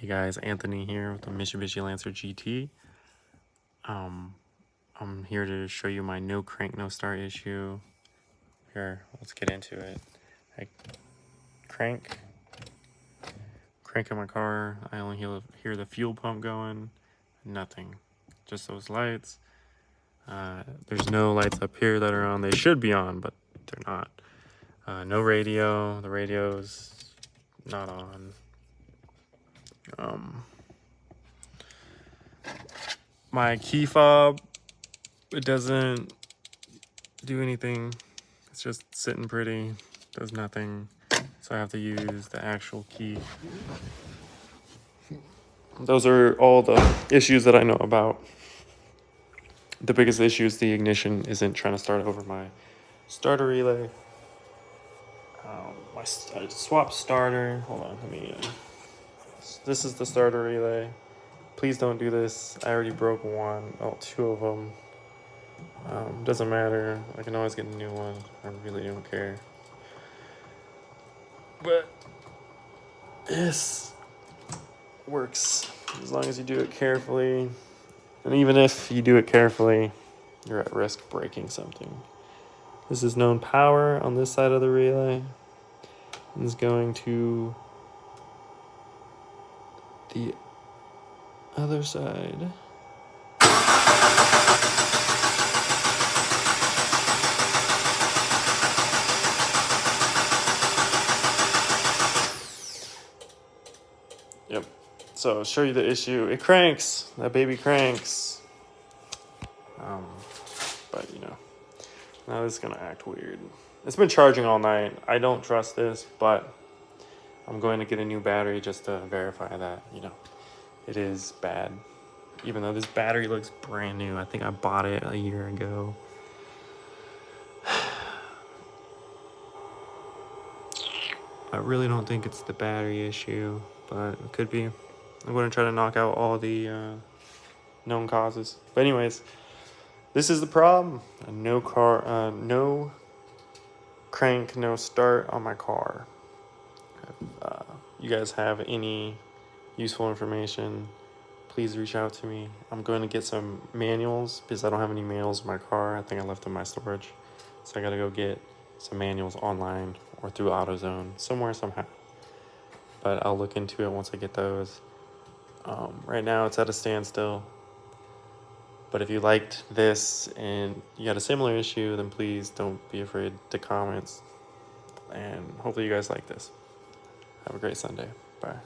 Hey guys, Anthony here with the Mitsubishi Lancer GT. I'm here to show you my no crank, no start issue. Here, let's get into it. I crank in my car. I only hear the fuel pump going. Nothing, just those lights. There's no lights up here that are on. They should be on, but they're not. No radio. The radio's not on. My key fob, it doesn't do anything. It's just sitting pretty, does nothing. So I have to use the actual key. Those are all the issues that I know about. The biggest issue is the ignition isn't trying to start over my starter relay. I swapped starter. Hold on, let me. This is the starter relay. Please don't do this. I already broke one. Oh, two of them. Doesn't matter. I can always get a new one. I really don't care. But this works as long as you do it carefully. And even if you do it carefully, you're at risk of breaking something. This is known power on this side of the relay. And is going to the other side. Yep. So I'll show you the issue. It cranks. That baby cranks. But you know, now this is gonna act weird. It's been charging all night. I don't trust this, but I'm going to get a new battery just to verify that, you know, it is bad. Even though this battery looks brand new. I think I bought it a year ago. I really don't think it's the battery issue, but it could be. I'm going to try to knock out all the known causes. But anyways, this is the problem. No crank, no start on my car. If you guys have any useful information, please reach out to me. I'm going to get some manuals because I don't have any manuals in my car. I think I left them in my storage. So I got to go get some manuals online or through AutoZone, somewhere, somehow. But I'll look into it once I get those. Right now it's at a standstill. But if you liked this and you got a similar issue, then please don't be afraid to comment. And hopefully you guys like this. Have a great Sunday. Bye.